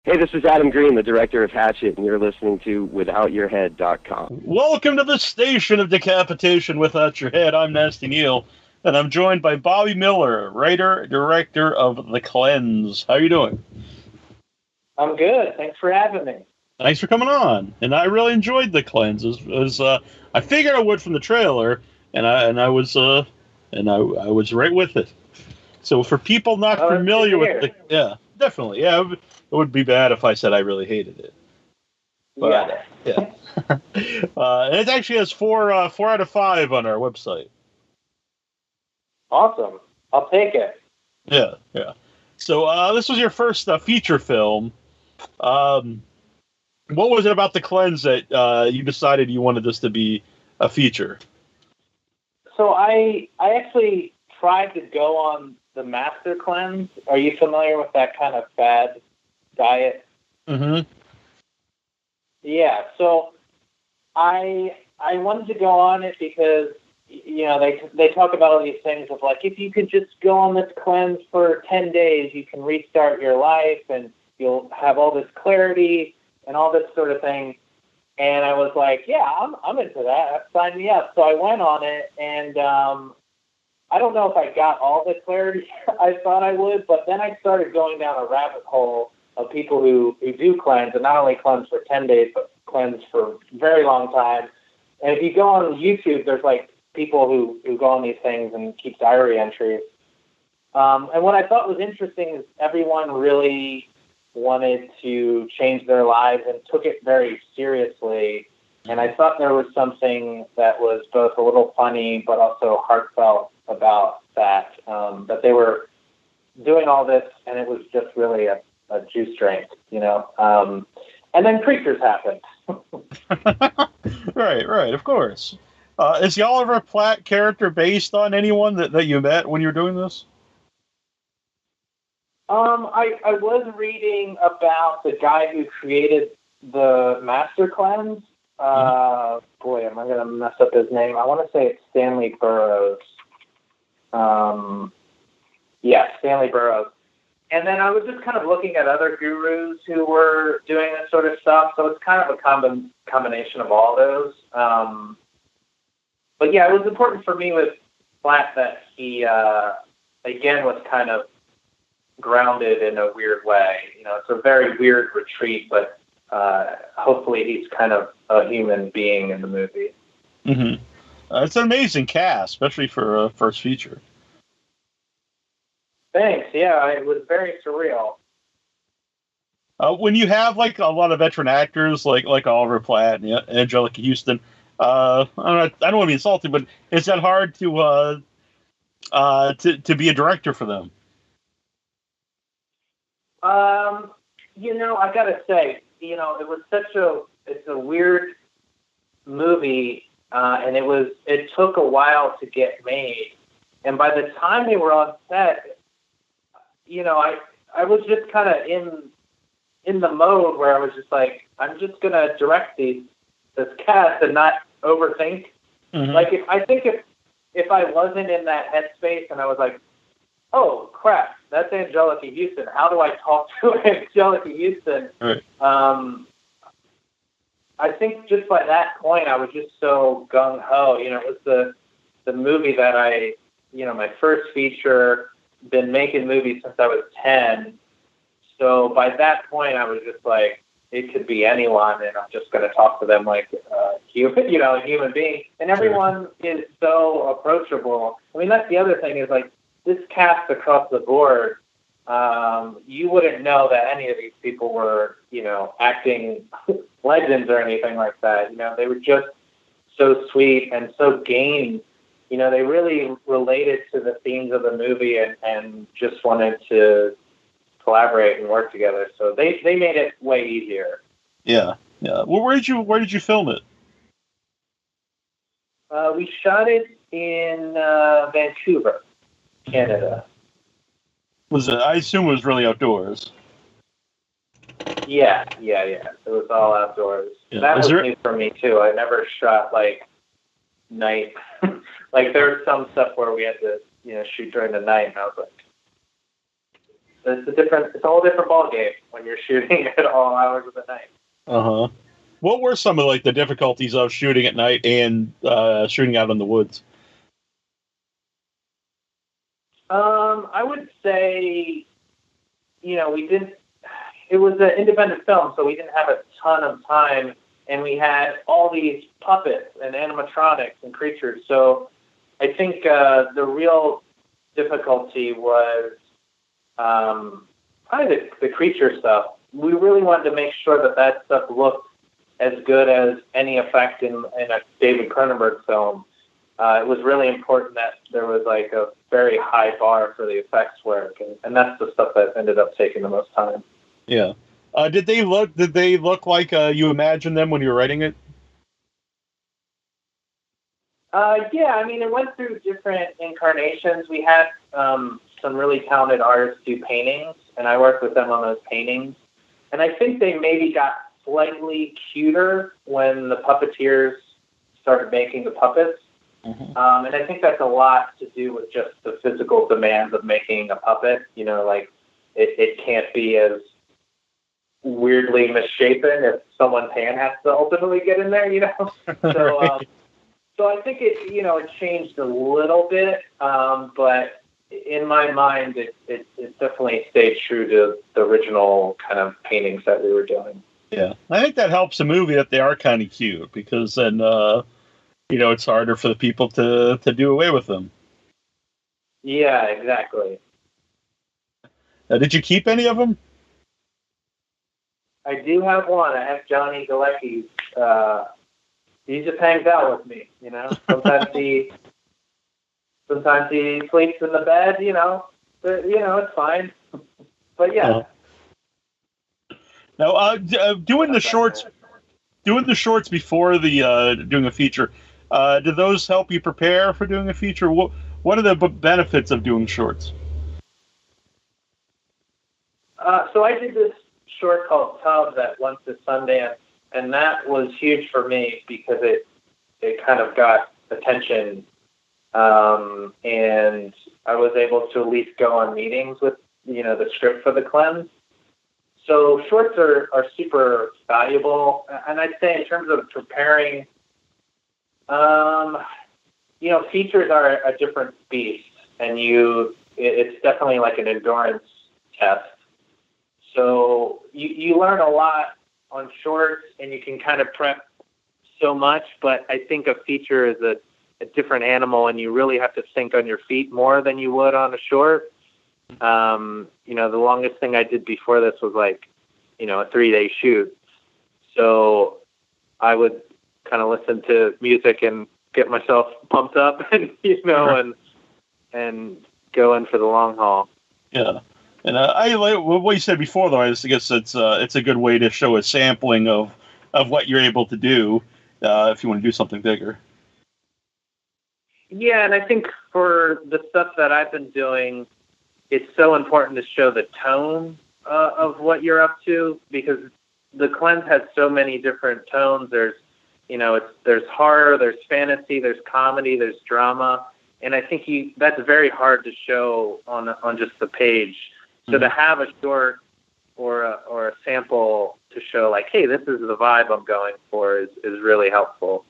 Hey, this is Adam Green, the director of Hatchet, and you're listening to WithoutYourHead.com. Welcome to the station of decapitation without your head. I'm Nasty Neal, and I'm joined by Bobby Miller, writer, director of The Cleanse. How are you doing? I'm good. Thanks for having me. Thanks for coming on. And I really enjoyed The Cleanse. I figured I would from the trailer, and I was right with it. So for people not familiar with definitely, it would be bad if I said I really hated it. But, yeah. It actually has 4 out of 5 on our website. Awesome. I'll take it. Yeah. So this was your first feature film. What was it about The Cleanse that you decided you wanted this to be a feature? So I actually tried to go on the Master Cleanse. Are you familiar with that kind of fad diet? Mm-hmm. Yeah. So I wanted to go on it because they talk about all these things of like, if you could just go on this cleanse for 10 days, you can restart your life and you'll have all this clarity and all this sort of thing. And I was like, yeah, I'm into that. Sign me up. So I went on it, and I don't know if I got all the clarity I thought I would, but then I started going down a rabbit hole of people who do cleanse, and not only cleanse for 10 days, but cleanse for a very long time. And if you go on YouTube, there's like people who go on these things and keep diary entries. And what I thought was interesting is everyone really wanted to change their lives and took it very seriously. And I thought there was something that was both a little funny but also heartfelt about that, that they were doing all this and it was just really a juice drink, and then creatures happened. Right, of course. Is the Oliver Platt character based on anyone that you met when you were doing this? I was reading about the guy who created the Master Cleanse. Boy, am I going to mess up his name. I want to say it's Stanley Burroughs. Stanley Burroughs. And then I was just kind of looking at other gurus who were doing this sort of stuff. So it's kind of a combination of all those. But yeah, it was important for me with Platt that he, again, was kind of grounded in a weird way. It's a very weird retreat, but hopefully he's kind of a human being in the movie. Mm-hmm. It's an amazing cast, especially for a first feature. Thanks. Yeah, it was very surreal. When you have like a lot of veteran actors like Oliver Platt and Anjelica Huston, I don't want to be insulting, but is that hard to be a director for them? I gotta say, it was it's a weird movie, and it took a while to get made. And by the time they were on set, I was just kind of in the mode where I was just like, I'm just gonna direct this cast and not overthink. Mm-hmm. Like if I wasn't in that headspace and I was like, oh crap, that's Anjelica Huston. How do I talk to Anjelica Huston? Right. I think just by that point, I was just so gung ho. It was the movie that my first feature. Been making movies since I was 10. So by that point, I was just like, it could be anyone, and I'm just going to talk to them like a human being. And everyone is so approachable. I mean, that's the other thing is like this cast across the board. You wouldn't know that any of these people were, acting legends or anything like that. They were just so sweet and so game. They really related to the themes of the movie and just wanted to collaborate and work together. So they made it way easier. Yeah. Well, where did you film it? We shot it in Vancouver, Canada. I assume it was really outdoors. Yeah. It was all outdoors. Yeah. That was new for me too. I never shot like night. Like there was some stuff where we had to, shoot during the night, and I was like, It's a whole different ballgame when you're shooting at all hours of the night. Uh-huh. What were some of the difficulties of shooting at night and shooting out in the woods? I would say, we didn't. It was an independent film, so we didn't have a ton of time, and we had all these puppets and animatronics and creatures. So I think the real difficulty was probably the creature stuff. We really wanted to make sure that stuff looked as good as any effect in a David Cronenberg film. It was really important that there was like a very high bar for the effects work, and that's the stuff that ended up taking the most time. Yeah. Did they look like you imagined them when you were writing it? Yeah, I mean, it went through different incarnations. We had some really talented artists do paintings, and I worked with them on those paintings. And I think they maybe got slightly cuter when the puppeteers started making the puppets. Mm-hmm. And I think that's a lot to do with just the physical demands of making a puppet. Like it can't be as weirdly misshapen if someone's hand has to ultimately get in there, So, so I think it changed a little bit, but in my mind, it definitely stayed true to the original kind of paintings that we were doing. Yeah, I think that helps a movie that they are kind of cute, because then it's harder for the people to do away with them. Yeah, exactly. Did you keep any of them? I do have one. I have Johnny Galecki. He just hangs out with me, Sometimes he sleeps in the bed, But it's fine. But yeah. Now, doing the shorts before the doing a feature, do those help you prepare for doing a feature? What are the benefits of doing shorts? So I did this short called Tub that went to Sundance, and that was huge for me because it kind of got attention, and I was able to at least go on meetings with the script for the cleanse. So shorts are super valuable, and I'd say in terms of preparing, features are a different beast, and it's definitely like an endurance test. So you learn a lot on shorts, and you can kind of prep so much, but I think a feature is a different animal, and you really have to think on your feet more than you would on a short. The longest thing I did before this was like, a 3-day shoot. So I would kind of listen to music and get myself pumped up and, and go in for the long haul. Yeah. And I like what you said before, though. I guess it's a good way to show a sampling of what you're able to do if you want to do something bigger. Yeah, and I think for the stuff that I've been doing, it's so important to show the tone of what you're up to, because the cleanse has so many different tones. There's horror, there's fantasy, there's comedy, there's drama, and I think that's very hard to show on just the page. So to have a short or a sample to show like, hey, this is the vibe I'm going for is really helpful.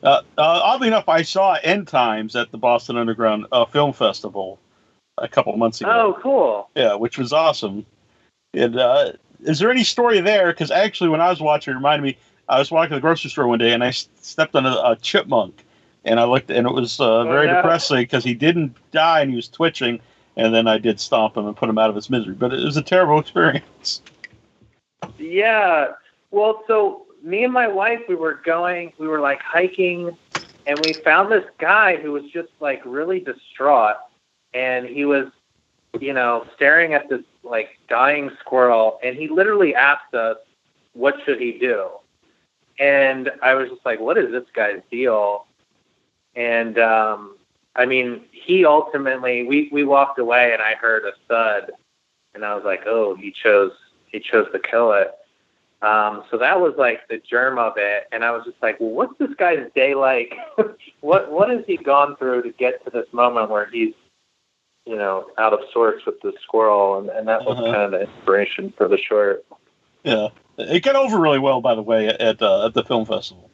Oddly enough, I saw End Times at the Boston Underground Film Festival a couple of months ago. Oh, cool. Yeah, which was awesome. And is there any story there? Because actually, when I was watching, it reminded me, I was walking to the grocery store one day, and I stepped on a chipmunk. And I looked, and it was very depressing because he didn't die, and he was twitching. And then I did stomp him and put him out of his misery. But it was a terrible experience. Yeah. Well, so me and my wife, we were like hiking, and we found this guy who was just like really distraught. And he was, staring at this like dying squirrel. And he literally asked us, what should he do? And I was just like, what is this guy's deal? And, he ultimately, we walked away, and I heard a thud, and I was like, oh, he chose to kill it. So that was like the germ of it. And I was just like, well, what's this guy's day like? What has he gone through to get to this moment where he's out of sorts with the squirrel, and that was kind of the inspiration for the short. Yeah, it got over really well, by the way, at the film festival.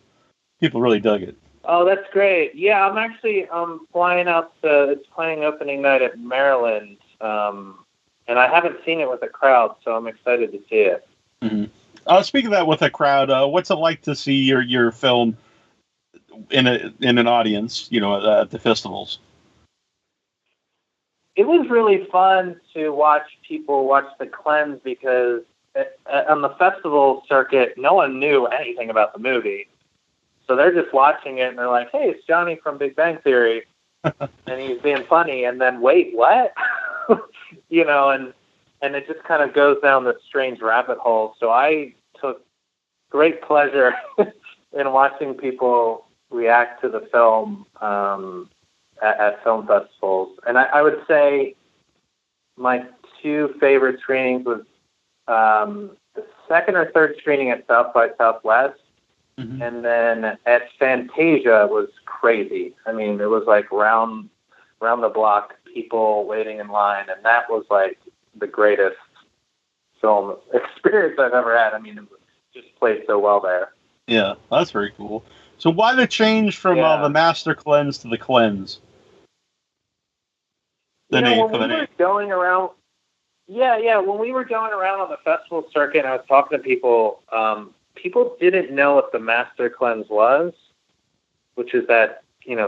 People really dug it. Oh, that's great. Yeah, I'm actually flying out it's playing opening night at Maryland, and I haven't seen it with a crowd, so I'm excited to see it. Mm-hmm. Speaking of that, with a crowd, what's it like to see your film in an audience, at the festivals? It was really fun to watch people watch The Cleanse because on the festival circuit, no one knew anything about the movie. So they're just watching it and they're like, hey, it's Johnny from Big Bang Theory. And he's being funny. And then, wait, what? And it just kind of goes down this strange rabbit hole. So I took great pleasure in watching people react to the film at film festivals. And I would say my two favorite screenings was the second or third screening at South by Southwest. Mm-hmm. And then at Fantasia was crazy. I mean, it was like round the block, people waiting in line. And that was like the greatest film experience I've ever had. I mean, it just played so well there. Yeah, that's very cool. So why the change from the Master Cleanse to the Cleanse? When we were going around, when we were going around on the festival circuit and I was talking to people, people didn't know what the Master Cleanse was, which is that,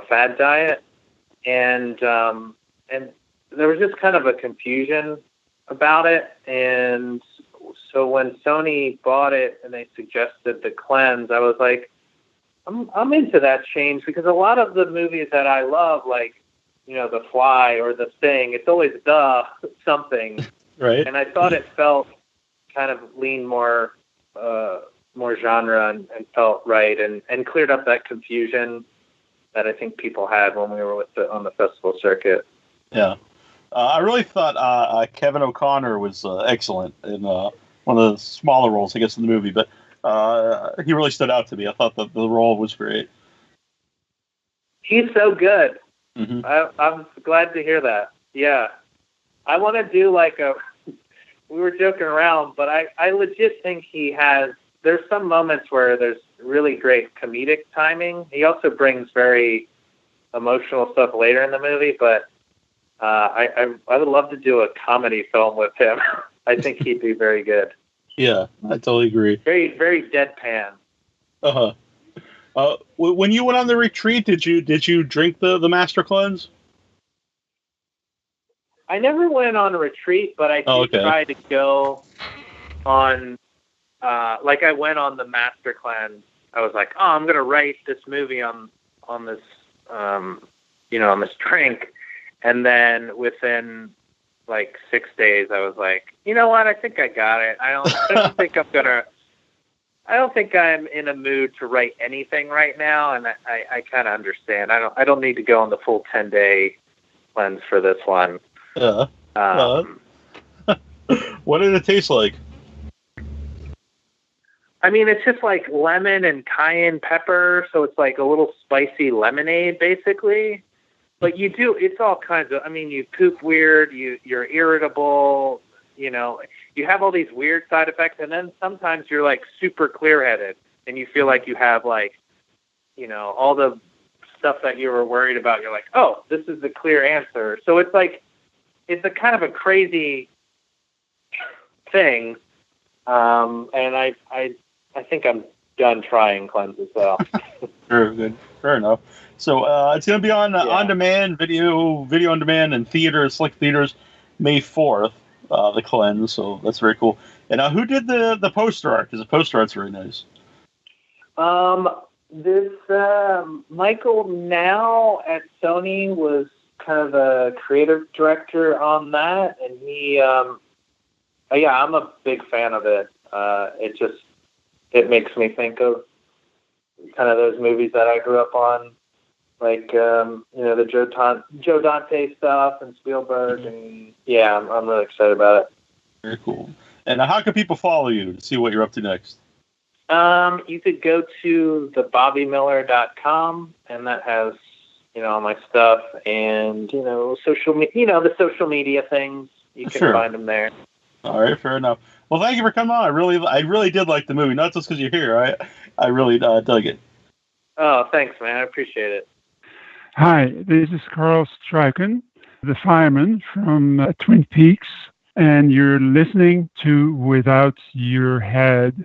fad diet. And there was just kind of a confusion about it. And so when Sony bought it and they suggested the Cleanse, I was like, I'm into that change because a lot of the movies that I love, like, The Fly or The Thing, it's always something. Right. And I thought it felt kind of lean more genre and felt right and cleared up that confusion that I think people had when we were on the festival circuit. Yeah. I really thought Kevin O'Connor was excellent in one of the smaller roles, I guess, in the movie, but he really stood out to me. I thought the role was great. He's so good. Mm-hmm. I'm glad to hear that. Yeah. I want to do we were joking around, but I legit think there's some moments where there's really great comedic timing. He also brings very emotional stuff later in the movie, but I would love to do a comedy film with him. I think he'd be very good. Yeah, I totally agree. Very, very deadpan. When you went on the retreat, did you drink the Master Cleanse? I never went on a retreat, but I did try to go on. I went on the Master Cleanse. I was like, I'm going to write this movie on this, on this drink. And then within 6 days, I was like, you know what? I think I got it. I don't think I don't think I'm in a mood to write anything right now. And I kind of understand. I don't need to go on the full 10-day cleanse for this one. Yeah. What did it taste like? I mean, it's just like lemon and cayenne pepper, so it's like a little spicy lemonade, basically. But it's all kinds of, you poop weird, you're irritable, you have all these weird side effects, and then sometimes you're super clear-headed, and you feel like you have all the stuff that you were worried about. You're like, oh, this is the clear answer. So it's a kind of a crazy thing, and I think I'm done trying cleanses, so. Very good. Fair enough. So it's going to be on demand, video on demand, and select theaters, May 4th. The Cleanse. So that's very cool. And who did the poster art? Because the poster art's very nice. This Michael Now at Sony was kind of the creative director on that, and he, I'm a big fan of it. It makes me think of kind of those movies that I grew up on, the Joe Dante stuff and Spielberg, mm-hmm. and I'm really excited about it. Very cool. And how can people follow you to see what you're up to next? You could go to thebobbymiller.com, and that has all my stuff, and the social media things. You can find them there. All right, fair enough. Well, thank you for coming on. I really did like the movie, not just because you're here. I really dug it. Oh, thanks, man. I appreciate it. Hi, this is Carl Stryken, the fireman from Twin Peaks, and you're listening to Without Your Head.